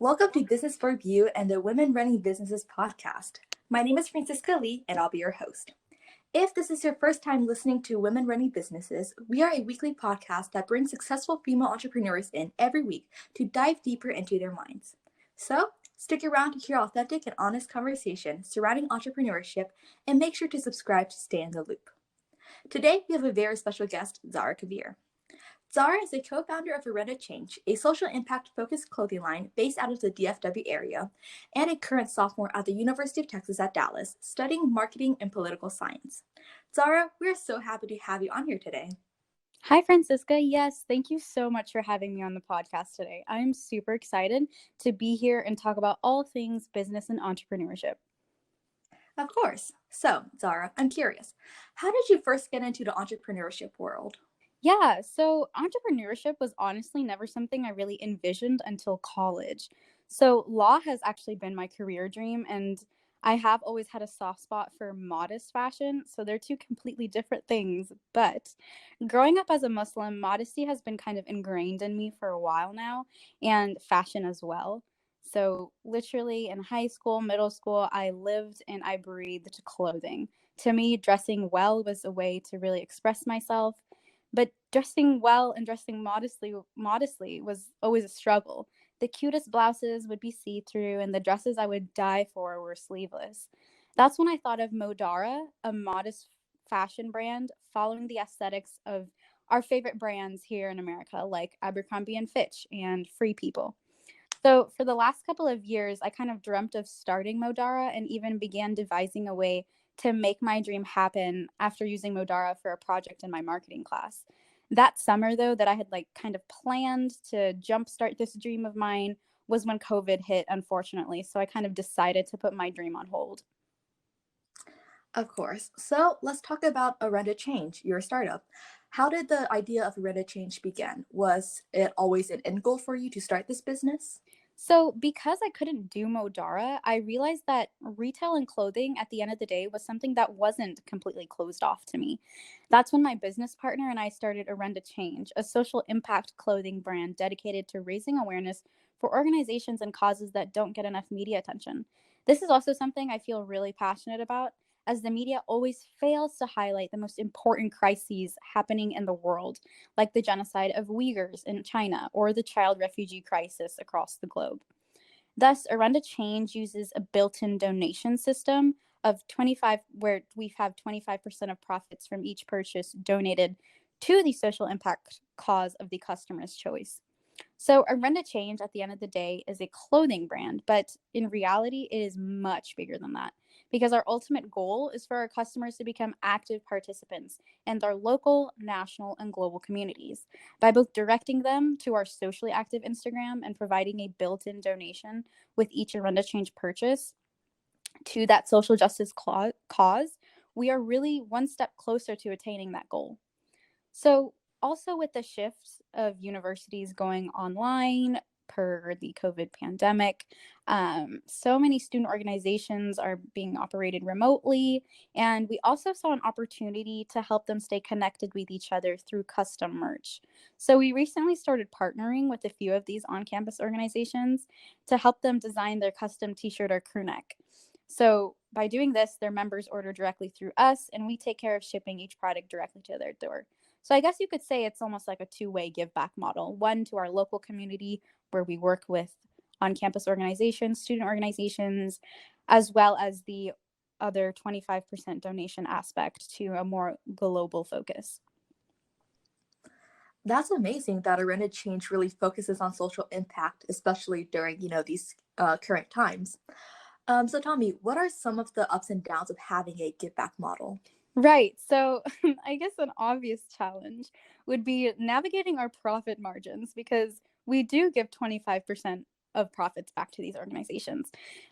Welcome to Business for You and the Women Running Businesses podcast. My name is Francisca Lee, and I'll be your host. If this is your first time listening to Women Running Businesses, we are a weekly podcast that brings successful female entrepreneurs in every week to dive deeper into their minds. So, stick around to hear authentic and honest conversation surrounding entrepreneurship, and make sure to subscribe to stay in the loop. Today, we have a very special guest, Zara Kabir. Zara is a co-founder of Arenda Change, a social impact-focused clothing line based out of the DFW area, and a current sophomore at the University of Texas at Dallas, studying marketing and political science. Zara, we're so happy to have you on here today. Hi, Francisca. Yes, thank you so much for having me on the podcast today. I'm super excited to be here and talk about all things business and entrepreneurship. Of course. So, Zara, I'm curious, how did you first get into the entrepreneurship world? Yeah, so entrepreneurship was honestly never something I really envisioned until college. So law has actually been my career dream, and I have always had a soft spot for modest fashion. So they're two completely different things. But growing up as a Muslim, modesty has been kind of ingrained in me for a while now, and fashion as well. So literally in high school, middle school, I lived and I breathed clothing. To me, dressing well was a way to really express myself, but dressing well and dressing modestly was always a struggle. The cutest blouses would be see-through, and the dresses I would die for were sleeveless. That's when I thought of Modara, a modest fashion brand following the aesthetics of our favorite brands here in America, like Abercrombie and Fitch and Free People. So for the last couple of years, I kind of dreamt of starting Modara and even began devising a way to make my dream happen after using Modara for a project in my marketing class. That summer, though, that I had kind of planned to jumpstart this dream of mine was when COVID hit, unfortunately. So I kind of decided to put my dream on hold. Of course. So let's talk about Arenda Change, your startup. How did the idea of Arenda Change begin? Was it always an end goal for you to start this business? So, because I couldn't do Modara, I realized that retail and clothing at the end of the day was something that wasn't completely closed off to me. That's when my business partner and I started Arenda Change, a social impact clothing brand dedicated to raising awareness for organizations and causes that don't get enough media attention. This is also something I feel really passionate about, as the media always fails to highlight the most important crises happening in the world, like the genocide of Uyghurs in China or the child refugee crisis across the globe. Thus, Arenda Change uses a built-in donation system of 25, where we have 25% of profits from each purchase donated to the social impact cause of the customer's choice. So Arenda Change at the end of the day is a clothing brand, but in reality, it is much bigger than that, because our ultimate goal is for our customers to become active participants in their local, national, and global communities by both directing them to our socially active Instagram and providing a built-in donation with each Arenda Change purchase to that social justice cause. We are really one step closer to attaining that goal. So, also with the shift of universities going online per the COVID pandemic, so many student organizations are being operated remotely. And we also saw an opportunity to help them stay connected with each other through custom merch. So, we recently started partnering with a few of these on campus organizations to help them design their custom t shirt or crew neck. So, by doing this, their members order directly through us, and we take care of shipping each product directly to their door. So I guess you could say it's almost like a two-way give back model, one to our local community where we work with on-campus organizations, student organizations, as well as the other 25% donation aspect to a more global focus. That's amazing that Arena Change really focuses on social impact, especially during, these current times. So tell me, what are some of the ups and downs of having a give back model? Right. So I guess an obvious challenge would be navigating our profit margins, because we do give 25% of profits back to these organizations.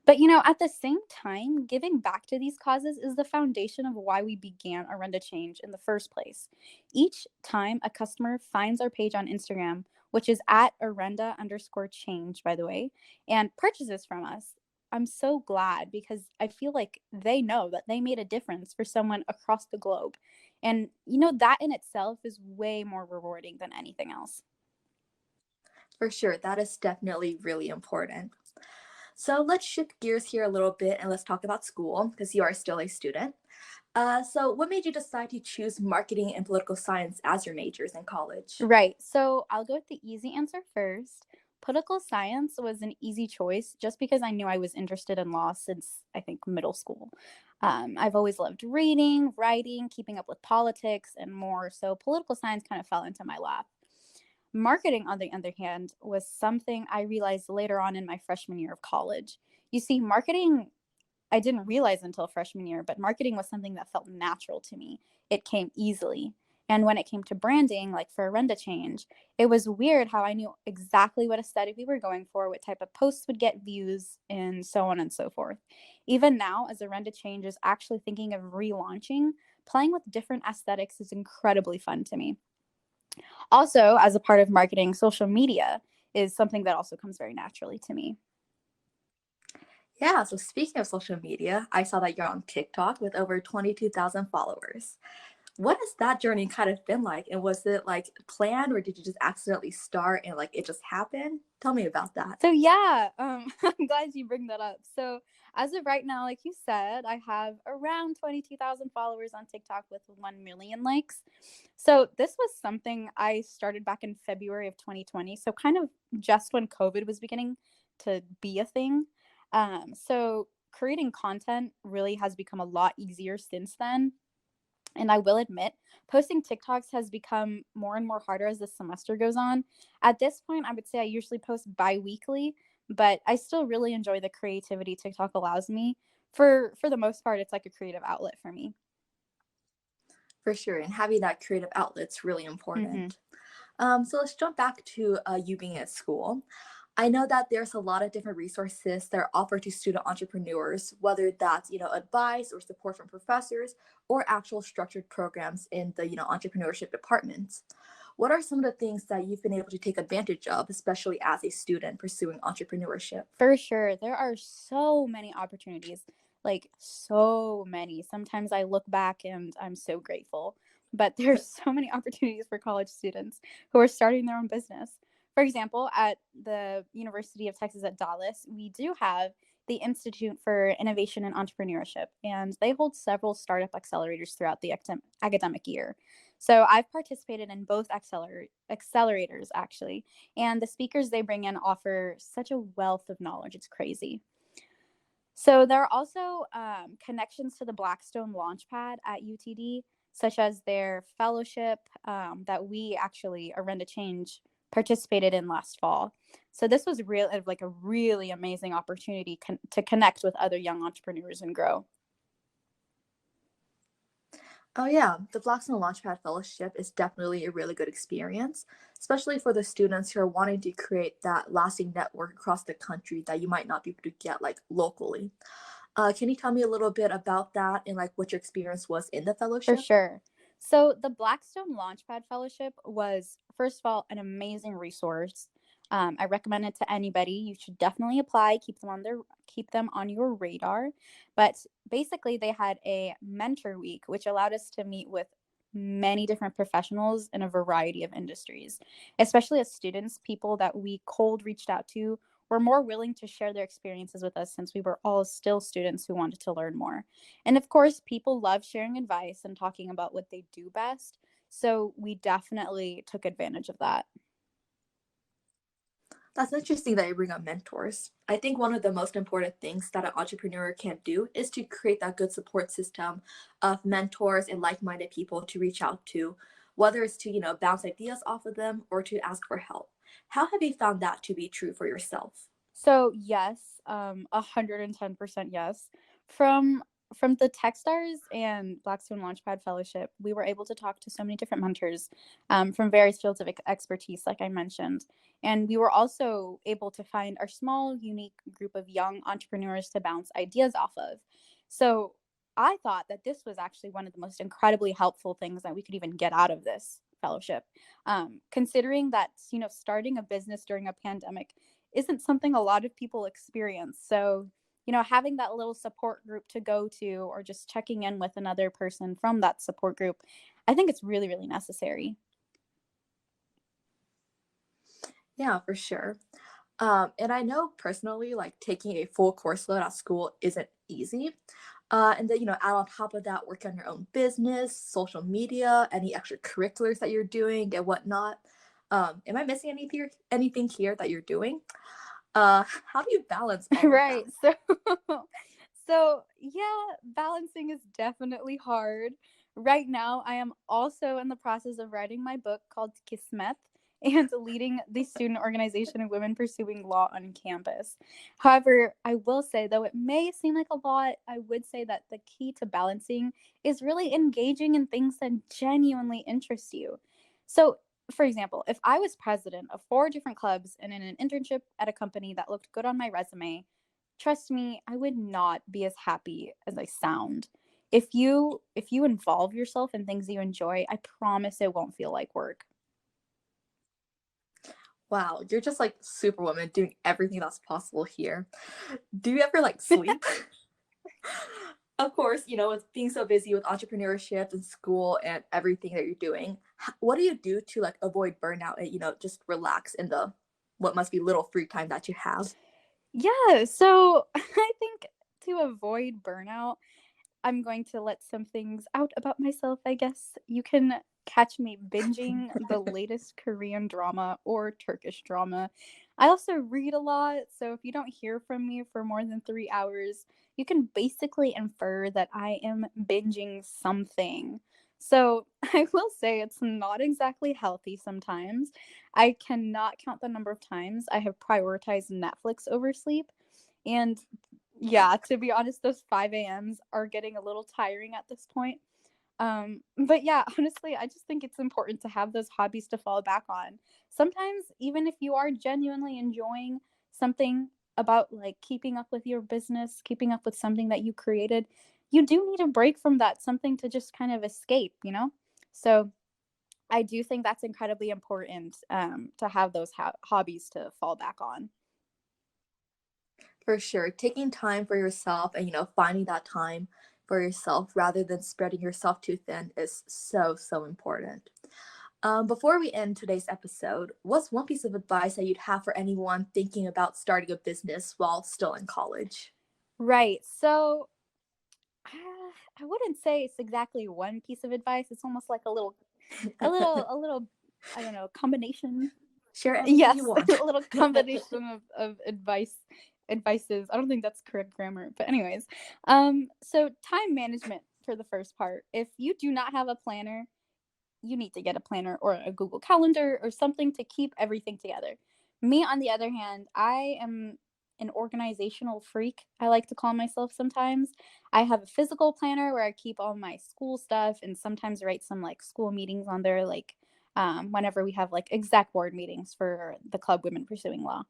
But, at the same time, giving back to these causes is the foundation of why we began Arenda Change in the first place. Each time a customer finds our page on Instagram, which is at Arenda_change, by the way, and purchases from us, I'm so glad, because I feel like they know that they made a difference for someone across the globe. And, that in itself is way more rewarding than anything else. For sure, that is definitely really important. So let's shift gears here a little bit and let's talk about school because you are still a student. So, what made you decide to choose marketing and political science as your majors in college? Right. So I'll go with the easy answer first. Political science was an easy choice just because I knew I was interested in law since I think middle school. I've always loved reading, writing, keeping up with politics, and more. So political science kind of fell into my lap. Marketing, on the other hand, was something I realized later on in my freshman year of college. You see, marketing I didn't realize until freshman year, but marketing was something that felt natural to me. It came easily. And when it came to branding, like for Renda Change, it was weird how I knew exactly what aesthetic we were going for, what type of posts would get views, and so on and so forth. Even now, as a Renda Change is actually thinking of relaunching, playing with different aesthetics is incredibly fun to me. Also, as a part of marketing, social media is something that also comes very naturally to me. Yeah, so speaking of social media, I saw that you're on TikTok with over 22,000 followers. What has that journey kind of been like? And was it like planned or did you just accidentally start and like it just happened? Tell me about that. So yeah, I'm glad you bring that up. So as of right now, like you said, I have around 22,000 followers on TikTok with 1 million likes. So this was something I started back in February of 2020. So kind of just when COVID was beginning to be a thing. So creating content really has become a lot easier since then. And I will admit, posting TikToks has become more and more harder as the semester goes on. At this point, I would say I usually post bi-weekly, but I still really enjoy the creativity TikTok allows me. For the most part, it's like a creative outlet for me. For sure. And having that creative outlet's really Hmm. important. So let's jump back to you being at school. I know that there's a lot of different resources that are offered to student entrepreneurs, whether that's, advice or support from professors or actual structured programs in the, entrepreneurship departments. What are some of the things that you've been able to take advantage of, especially as a student pursuing entrepreneurship? For sure. There are so many opportunities, like so many. Sometimes I look back and I'm so grateful. But there's so many opportunities for college students who are starting their own business. For example, at the University of Texas at Dallas, we do have the Institute for Innovation and Entrepreneurship, and they hold several startup accelerators throughout the academic year. So I've participated in both accelerators actually, and the speakers they bring in offer such a wealth of knowledge. It's crazy. So there are also connections to the Blackstone Launchpad at UTD, such as their fellowship that we actually, Arenda Change, participated in last fall. So this was real, like a really amazing opportunity to connect with other young entrepreneurs and grow. Oh, yeah. The Blackstone Launchpad Fellowship is definitely a really good experience, especially for the students who are wanting to create that lasting network across the country that you might not be able to get like locally. Can you tell me a little bit about that and like what your experience was in the For fellowship? sure. So the Blackstone Launchpad Fellowship was, first of all, an amazing resource. I recommend it to anybody. You should definitely apply. Keep them on your radar. But basically, they had a mentor week, which allowed us to meet with many different professionals in a variety of industries, especially as students, people that we cold reached out to were more willing to share their experiences with us since we were all still students who wanted to learn more. And of course, people love sharing advice and talking about what they do best. So we definitely took advantage of that. That's interesting that you bring up mentors. I think one of the most important things that an entrepreneur can do is to create that good support system of mentors and like-minded people to reach out to, whether it's to, bounce ideas off of them or to ask for help. How have you found that to be true for yourself? So yes, 110% yes. From from the Techstars and Blackstone Launchpad Fellowship, we were able to talk to so many different mentors from various fields of expertise, like I mentioned. And we were also able to find our small, unique group of young entrepreneurs to bounce ideas off of. So I thought that this was actually one of the most incredibly helpful things that we could even get out of this fellowship. Considering that, starting a business during a pandemic isn't something a lot of people experience. So, having that little support group to go to or just checking in with another person from that support group, I think it's really, really necessary. Yeah, for sure. And I know personally, like taking a full course load at school isn't easy. And then, add on top of that, work on your own business, social media, any extracurriculars that you're doing and whatnot. Am I missing anything here that you're doing? How do you balance all of that? Right. So yeah, balancing is definitely hard. Right now, I am also in the process of writing my book called Kismet and leading the student organization of women pursuing law on campus. However, I will say, though it may seem like a lot, I would say that the key to balancing is really engaging in things that genuinely interest you. So, for example, if I was president of 4 different clubs and in an internship at a company that looked good on my resume, trust me, I would not be as happy as I sound. If you involve yourself in things you enjoy, I promise it won't feel like work. Wow, you're just like superwoman doing everything that's possible here. Do you ever like sleep? Of course, with being so busy with entrepreneurship and school and everything that you're doing, what do you do to like avoid burnout and just relax in the what must be little free time that you have? Yeah, so I think to avoid burnout, I'm going to let some things out about myself, I guess. You can catch me binging the latest Korean drama or Turkish drama. I also read a lot, so if you don't hear from me for more than 3 hours, you can basically infer that I am binging something. So I will say it's not exactly healthy sometimes. I cannot count the number of times I have prioritized Netflix over sleep. And yeah, to be honest, those 5 a.m.s are getting a little tiring at this point. But yeah, honestly, I just think it's important to have those hobbies to fall back on. Sometimes, even if you are genuinely enjoying something about like keeping up with your business, keeping up with something that you created, you do need a break from that, something to just kind of escape, you know? So I do think that's incredibly important to have those hobbies to fall back on. For sure, taking time for yourself and finding that time for yourself rather than spreading yourself too thin is so so important. Before we end today's episode, what's one piece of advice that you'd have for anyone thinking about starting a business while still in college? Right. So I wouldn't say it's exactly one piece of advice. It's almost like a little, I don't know, combination. Share anything you Yes, want. a little combination of advices. I don't think that's correct grammar, but anyways. So time management for the first part. If you do not have a planner, you need to get a planner or a Google Calendar or something to keep everything together. Me, on the other hand, I am an organizational freak, I like to call myself sometimes. I have a physical planner where I keep all my school stuff and sometimes write some like school meetings on there, like whenever we have like exec board meetings for the club Women Pursuing Law.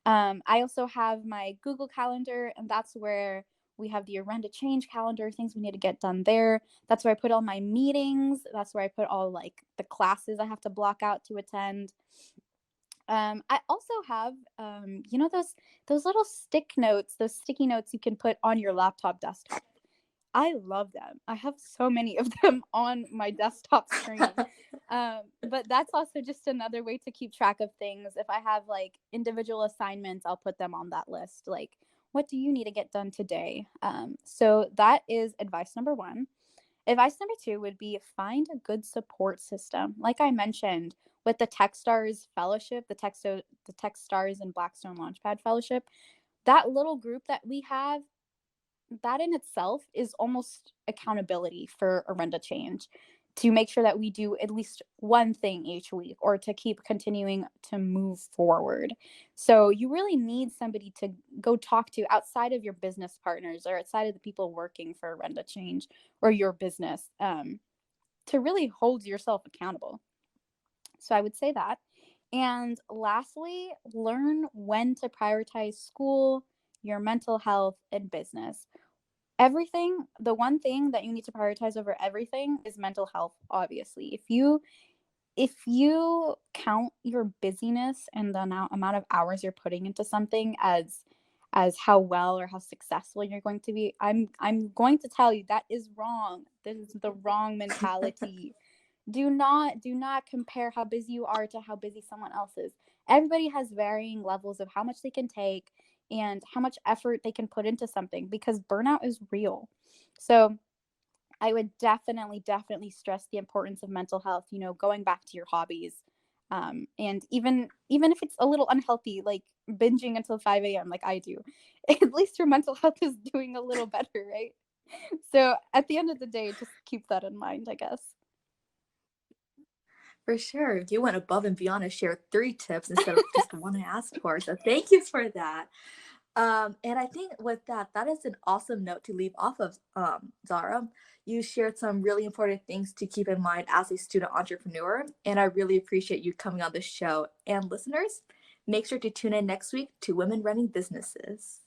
I also have my Google Calendar, and that's where we have the Arenda Change calendar, things we need to get done there. That's where I put all my meetings. That's where I put all like the classes I have to block out to attend. I also have, those little stick notes, those sticky notes you can put on your laptop desktop. I love them. I have so many of them on my desktop screen. But that's also just another way to keep track of things. If I have like individual assignments, I'll put them on that list. Like, what do you need to get done today? So that is advice number one. Advice number two would be find a good support system. Like I mentioned, with the Techstars Fellowship, the Techstars and Blackstone Launchpad Fellowship, that little group that we have, that in itself is almost accountability for Arenda Change, to make sure that we do at least one thing each week or to keep continuing to move forward. So you really need somebody to go talk to outside of your business partners or outside of the people working for Arenda Change or your business, to really hold yourself accountable. So I would say that. And lastly, learn when to prioritize school, your mental health, and business. Everything, the one thing that you need to prioritize over everything is mental health, obviously. If you count your busyness and the amount of hours you're putting into something as how well or how successful you're going to be, I'm going to tell you that is wrong. This is the wrong mentality. Do not compare how busy you are to how busy someone else is. Everybody has varying levels of how much they can take and how much effort they can put into something, because burnout is real. So I would definitely stress the importance of mental health, going back to your hobbies. And even if it's a little unhealthy, like binging until 5 a.m. like I do, at least your mental health is doing a little better, right? So at the end of the day, just keep that in mind, I guess. For sure. You went above and beyond to share 3 tips instead of just the one I asked for. So thank you for that. And I think with that, that is an awesome note to leave off of, Zara. You shared some really important things to keep in mind as a student entrepreneur, and I really appreciate you coming on the show. And listeners, make sure to tune in next week to Women Running Businesses.